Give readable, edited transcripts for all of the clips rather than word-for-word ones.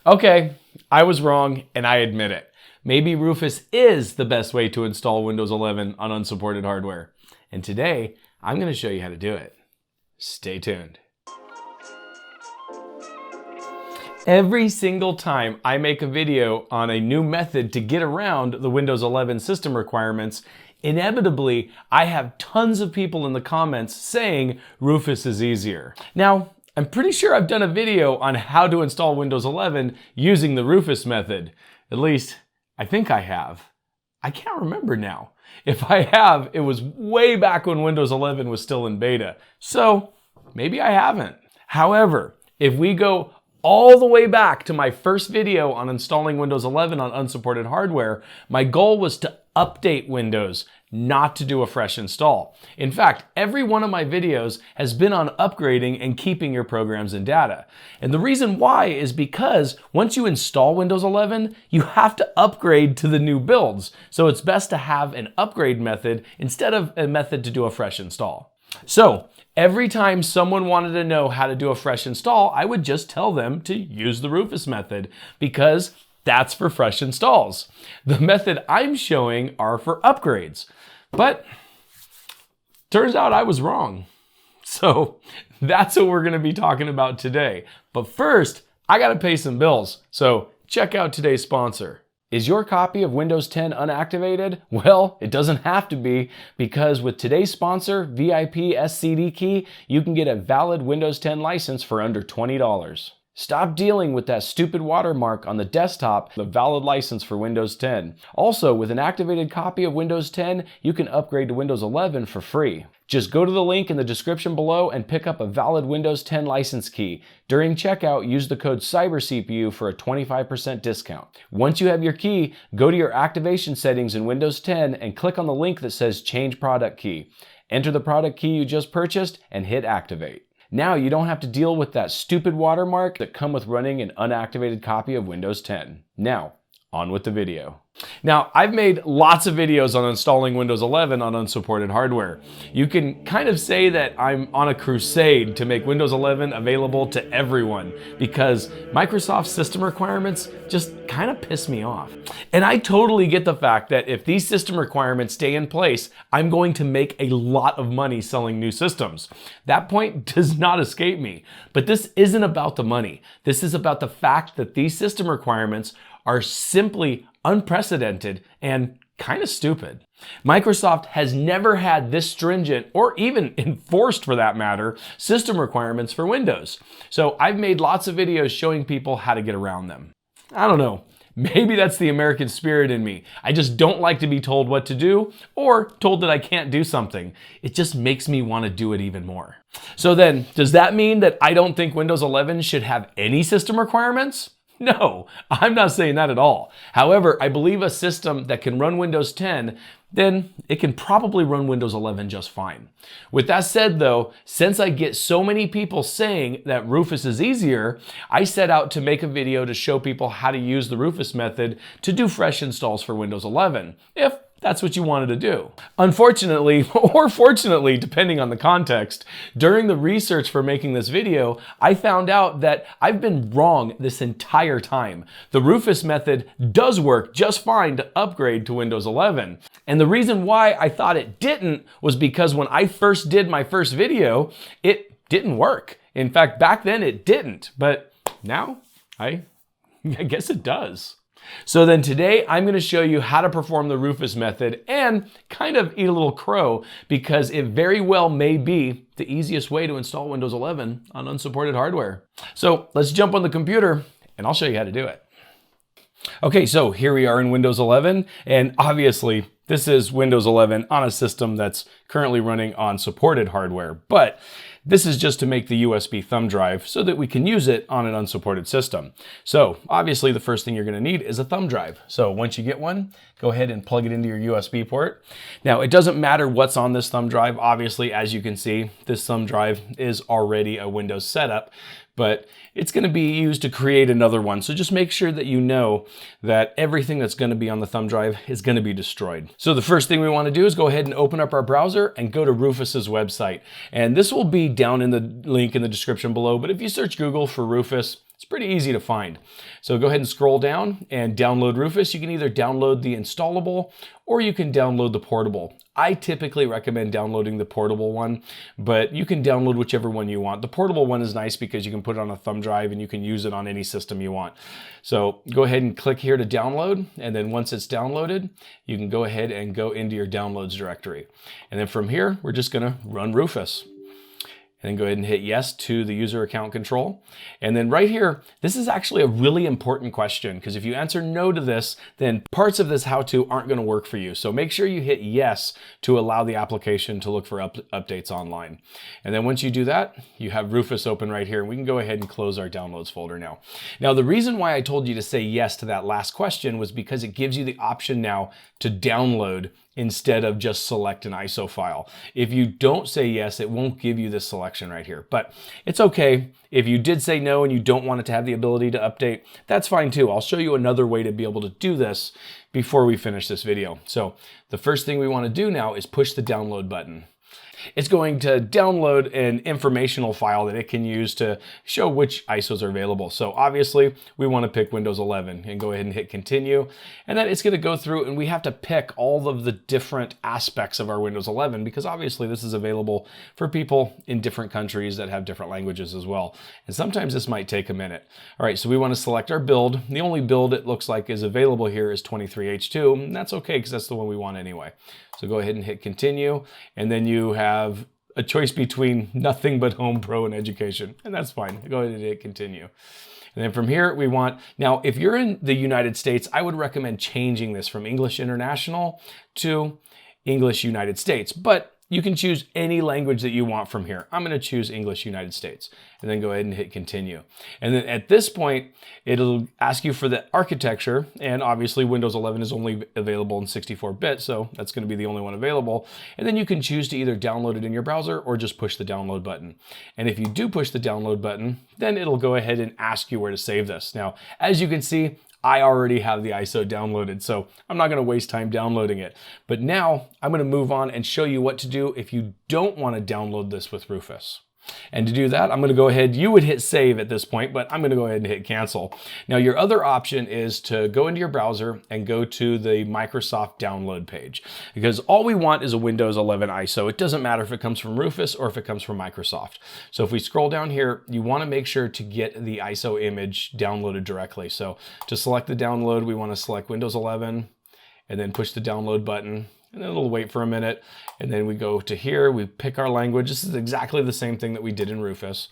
Okay, I was wrong and I admit it. Maybe Rufus is the best way to install Windows 11 on unsupported hardware. And today, I'm going to show you how to do it. Stay tuned. Every single time I make a video on a new method to get around the Windows 11 system requirements, inevitably, I have tons of people in the comments saying Rufus is easier. Now, I'm pretty sure I've done a video on how to install Windows 11 using the Rufus method. At least, I think I have. I can't remember now. If I have, it was way back when Windows 11 was still in beta. So, maybe I haven't. However, if we go all the way back to my first video on installing Windows 11 on unsupported hardware, my goal was to update Windows, not to do a fresh install. In fact, every one of my videos has been on upgrading and keeping your programs and data. And the reason why is because once you install Windows 11, you have to upgrade to the new builds. So it's best to have an upgrade method instead of a method to do a fresh install. So every time someone wanted to know how to do a fresh install, I would just tell them to use the Rufus method because that's for fresh installs. The method I'm showing are for upgrades. But turns out I was wrong. So that's what we're going to be talking about today. But first, I got to pay some bills. So check out today's sponsor. Is your copy of Windows 10 unactivated? Well, it doesn't have to be, because with today's sponsor, VIP SCD Key, you can get a valid Windows 10 license for under $20. Stop dealing with that stupid watermark on the desktop, the valid license for Windows 10. Also, with an activated copy of Windows 10, you can upgrade to Windows 11 for free. Just go to the link in the description below and pick up a valid Windows 10 license key. During checkout, use the code CYBERCPU for a 25% discount. Once you have your key, go to your activation settings in Windows 10 and click on the link that says Change Product Key. Enter the product key you just purchased and hit Activate. Now you don't have to deal with that stupid watermark that come with running an unactivated copy of Windows 10. Now, on with the video. Now, I've made lots of videos on installing Windows 11 on unsupported hardware. You can kind of say that I'm on a crusade to make Windows 11 available to everyone because Microsoft's system requirements just kind of piss me off. And I totally get the fact that if these system requirements stay in place, I'm going to make a lot of money selling new systems. That point does not escape me. But this isn't about the money. This is about the fact that these system requirements are simply unprecedented and kind of stupid. Microsoft has never had this stringent, or even enforced for that matter, system requirements for Windows. So I've made lots of videos showing people how to get around them. I don't know, maybe that's the American spirit in me. I just don't like to be told what to do or told that I can't do something. It just makes me want to do it even more. So then, does that mean that I don't think Windows 11 should have any system requirements? No, I'm not saying that at all. However, I believe a system that can run Windows 10, then it can probably run Windows 11 just fine. With that said though, since I get so many people saying that Rufus is easier, I set out to make a video to show people how to use the Rufus method to do fresh installs for Windows 11, if that's what you wanted to do. Unfortunately, or fortunately, depending on the context, during the research for making this video, I found out that I've been wrong this entire time. The Rufus method does work just fine to upgrade to Windows 11. And the reason why I thought it didn't was because when I first did my first video, it didn't work. In fact, back then it didn't, but now I guess it does. So then today I'm going to show you how to perform the Rufus method and kind of eat a little crow because it very well may be the easiest way to install Windows 11 on unsupported hardware. So let's jump on the computer and I'll show you how to do it. Okay, so here we are in Windows 11, and obviously this is Windows 11 on a system that's currently running on supported hardware, but this is just to make the USB thumb drive so that we can use it on an unsupported system. So obviously the first thing you're going to need is a thumb drive. So once you get one, go ahead and plug it into your USB port. Now it doesn't matter what's on this thumb drive. Obviously, as you can see, this thumb drive is already a Windows setup, but it's going to be used to create another one. So just make sure that you know that everything that's going to be on the thumb drive is going to be destroyed. So the first thing we want to do is go ahead and open up our browser and go to Rufus's website. And this will be down in the link in the description below, but if you search Google for Rufus, it's It's pretty easy to find. So go ahead and scroll down and download Rufus. You can either download the installable or you can download the portable. I typically recommend downloading the portable one, but you can download whichever one you want. The portable one is nice because you can put it on a thumb drive and you can use it on any system you want. So go ahead and click here to download, and then once it's downloaded, you can go ahead and go into your downloads directory. And then from here, we're just gonna run Rufus. And then go ahead and hit yes to the user account control. And then right here, this is actually a really important question, because if you answer no to this, then parts of this how-to aren't going to work for you. So make sure you hit yes to allow the application to look for updates online. And then once you do that, you have Rufus open right here. And we can go ahead and close our downloads folder now. Now, the reason why I told you to say yes to that last question was because it gives you the option now to download instead of just select an ISO file. If you don't say yes, it won't give you this selection right here, but it's okay. If you did say no and you don't want it to have the ability to update, that's fine too. I'll show you another way to be able to do this before we finish this video. So the first thing we want to do now is push the download button. It's going to download an informational file that it can use to show which ISOs are available. So obviously we want to pick Windows 11 and go ahead and hit continue. And then it's going to go through and we have to pick all of the different aspects of our Windows 11 because obviously this is available for people in different countries that have different languages as well. And sometimes this might take a minute. All right, so we want to select our build. The only build it looks like is available here is 23H2. And that's okay because that's the one we want anyway. So go ahead and hit continue, and then you have a choice between nothing but Home, Pro, and Education, and that's fine. Go ahead and hit continue. And then from here, we want, now if you're in the United States, I would recommend changing this from English International to English United States, but you can choose any language that you want from here. I'm going to choose English United States and then go ahead and hit continue. And then at this point, it'll ask you for the architecture. And obviously Windows 11 is only available in 64-bit, so that's going to be the only one available. And then you can choose to either download it in your browser or just push the download button. And if you do push the download button, then it'll go ahead and ask you where to save this. Now, as you can see, I already have the ISO downloaded, so I'm not going to waste time downloading it. But now I'm going to move on and show you what to do if you don't want to download this with Rufus. And to do that, I'm going to go ahead, you would hit save at this point, but I'm going to go ahead and hit cancel. Now your other option is to go into your browser and go to the Microsoft download page, because all we want is a Windows 11 ISO. It doesn't matter if it comes from Rufus or if it comes from Microsoft. So if we scroll down here, you want to make sure to get the ISO image downloaded directly. So to select the download, we want to select Windows 11 and then push the download button. And then it'll wait for a minute. And then we go to here, we pick our language. This is exactly the same thing that we did in Rufus.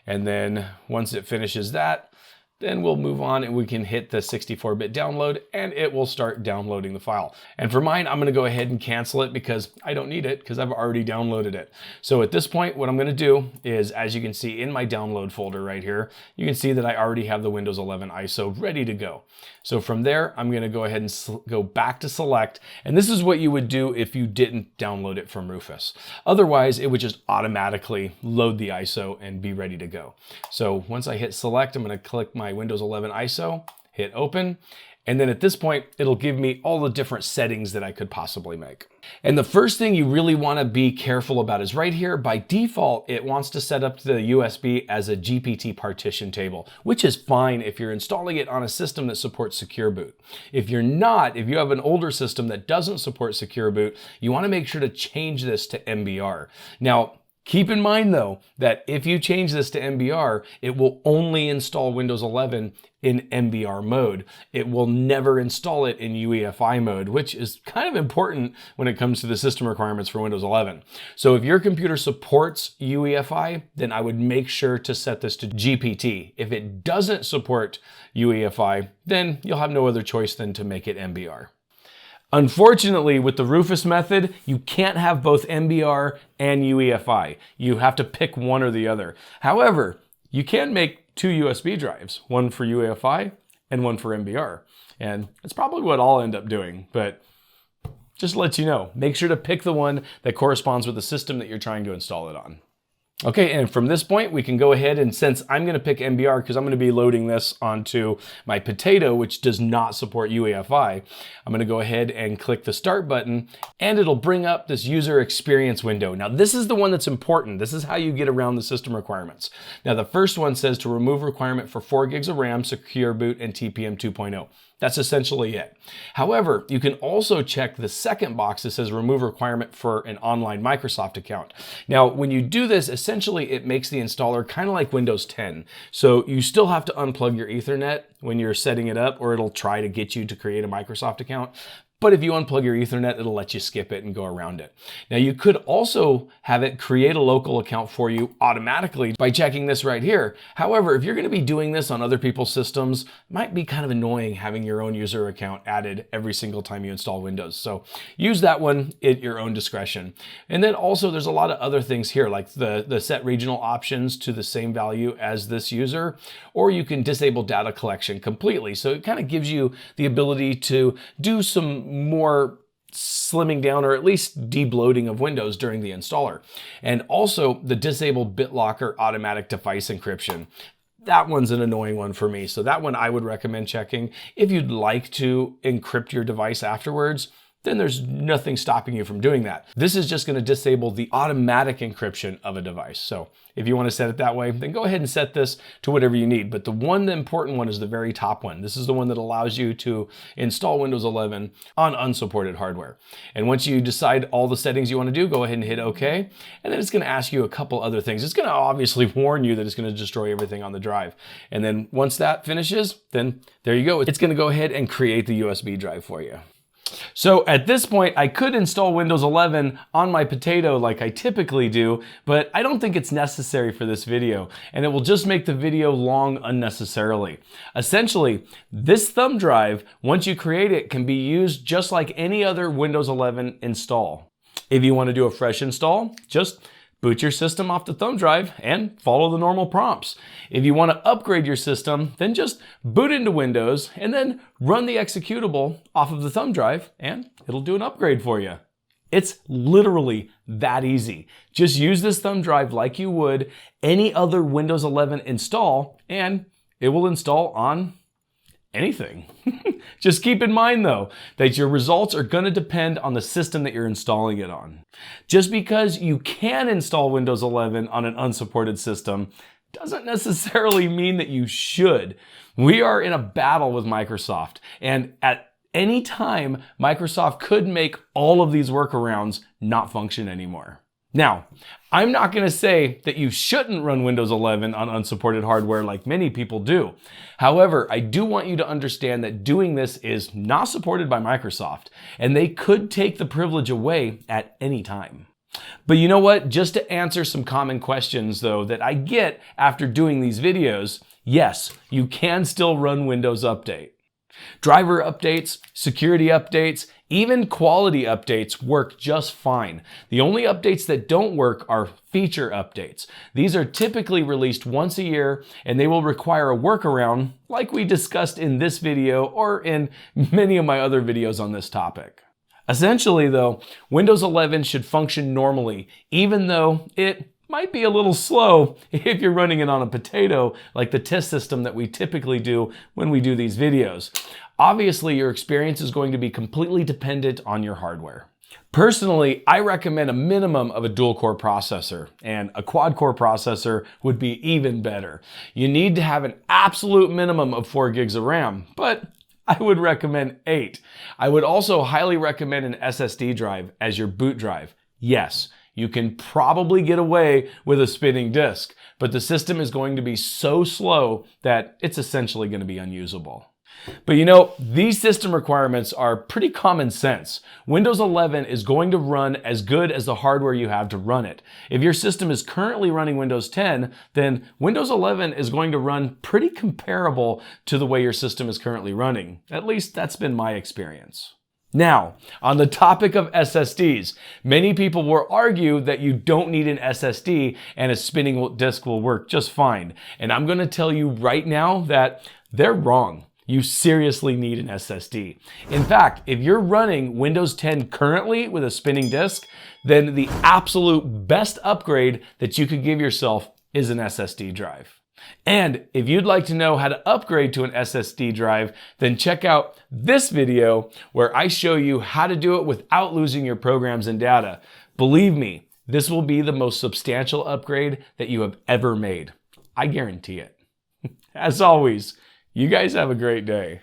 And then once it finishes that, then we'll move on and we can hit the 64-bit download and it will start downloading the file. And for mine, I'm going to go ahead and cancel it because I don't need it because I've already downloaded it. So at this point, what I'm going to do is, as you can see in my download folder right here, you can see that I already have the Windows 11 ISO ready to go. So from there, I'm going to go ahead and go back to select. And this is what you would do if you didn't download it from Rufus. Otherwise, it would just automatically load the ISO and be ready to go. So once I hit select, I'm going to click my Windows 11 ISO, hit open, and then at this point, it'll give me all the different settings that I could possibly make. And the first thing you really want to be careful about is right here, by default, it wants to set up the USB as a GPT partition table, which is fine if you're installing it on a system that supports Secure Boot. If you're not, if you have an older system that doesn't support Secure Boot, you want to make sure to change this to MBR. Now, keep in mind though, that if you change this to MBR, it will only install Windows 11 in MBR mode. It will never install it in UEFI mode, which is kind of important when it comes to the system requirements for Windows 11. So if your computer supports UEFI, then I would make sure to set this to GPT. If it doesn't support UEFI, then you'll have no other choice than to make it MBR. Unfortunately, with the Rufus method, you can't have both MBR and UEFI. You have to pick one or the other. However, you can make two USB drives, one for UEFI and one for MBR. And that's probably what I'll end up doing, but just to let you know, make sure to pick the one that corresponds with the system that you're trying to install it on. Okay, and from this point, we can go ahead and since I'm going to pick MBR because I'm going to be loading this onto my Potato, which does not support UEFI, I'm going to go ahead and click the Start button, and it'll bring up this user experience window. Now, this is the one that's important. This is how you get around the system requirements. Now, the first one says to remove requirement for 4 gigs of RAM, secure boot, and TPM 2.0. That's essentially it. However, you can also check the second box that says remove requirement for an online Microsoft account. Now, when you do this, essentially it makes the installer kind of like Windows 10. So you still have to unplug your Ethernet when you're setting it up, or it'll try to get you to create a Microsoft account. But if you unplug your Ethernet, it'll let you skip it and go around it. Now, you could also have it create a local account for you automatically by checking this right here. However, if you're going to be doing this on other people's systems, it might be kind of annoying having your own user account added every single time you install Windows. So use that one at your own discretion. And then also there's a lot of other things here, like the set regional options to the same value as this user, or you can disable data collection completely. So it kind of gives you the ability to do some more slimming down or at least debloating of Windows during the installer. And also the disabled BitLocker automatic device encryption. That one's an annoying one for me. So that one I would recommend checking. If you'd like to encrypt your device afterwards, then there's nothing stopping you from doing that. This is just going to disable the automatic encryption of a device. So if you want to set it that way, then go ahead and set this to whatever you need. But the important one is the very top one. This is the one that allows you to install Windows 11 on unsupported hardware. And once you decide all the settings you want to do, go ahead and hit OK. And then it's going to ask you a couple other things. It's going to obviously warn you that it's going to destroy everything on the drive. And then once that finishes, then there you go. It's going to go ahead and create the USB drive for you. So at this point, I could install Windows 11 on my Potato like I typically do, but I don't think it's necessary for this video, and it will just make the video long unnecessarily. Essentially, this thumb drive, once you create it, can be used just like any other Windows 11 install. If you want to do a fresh install, just boot your system off the thumb drive and follow the normal prompts. If you want to upgrade your system, then just boot into Windows and then run the executable off of the thumb drive and it'll do an upgrade for you. It's literally that easy. Just use this thumb drive like you would any other Windows 11 install and it will install on anything. Just keep in mind though, that your results are going to depend on the system that you're installing it on. Just because you can install Windows 11 on an unsupported system doesn't necessarily mean that you should. We are in a battle with Microsoft, and at any time, Microsoft could make all of these workarounds not function anymore. Now, I'm not going to say that you shouldn't run Windows 11 on unsupported hardware like many people do. However, I do want you to understand that doing this is not supported by Microsoft, and they could take the privilege away at any time. But you know what? Just to answer some common questions, though, that I get after doing these videos, yes, you can still run Windows Update. Driver updates, security updates, even quality updates work just fine. The only updates that don't work are feature updates. These are typically released once a year and they will require a workaround like we discussed in this video or in many of my other videos on this topic. Essentially though, Windows 11 should function normally, even though it might be a little slow if you're running it on a Potato like the test system that we typically do when we do these videos. Obviously, your experience is going to be completely dependent on your hardware. Personally, I recommend a minimum of a dual-core processor, and a quad-core processor would be even better. You need to have an absolute minimum of 4 gigs of RAM, but I would recommend 8. I would also highly recommend an SSD drive as your boot drive. Yes, you can probably get away with a spinning disk, but the system is going to be so slow that it's essentially going to be unusable. But you know, these system requirements are pretty common sense. Windows 11 is going to run as good as the hardware you have to run it. If your system is currently running Windows 10, then Windows 11 is going to run pretty comparable to the way your system is currently running. At least that's been my experience. Now, on the topic of SSDs, many people will argue that you don't need an SSD and a spinning disk will work just fine. And I'm going to tell you right now that they're wrong. you seriously need an SSD. In fact, if you're running Windows 10 currently with a spinning disk, then the absolute best upgrade that you could give yourself is an SSD drive. And if you'd like to know how to upgrade to an SSD drive, then check out this video where I show you how to do it without losing your programs and data. Believe me, this will be the most substantial upgrade that you have ever made. I guarantee it. As always, you guys have a great day.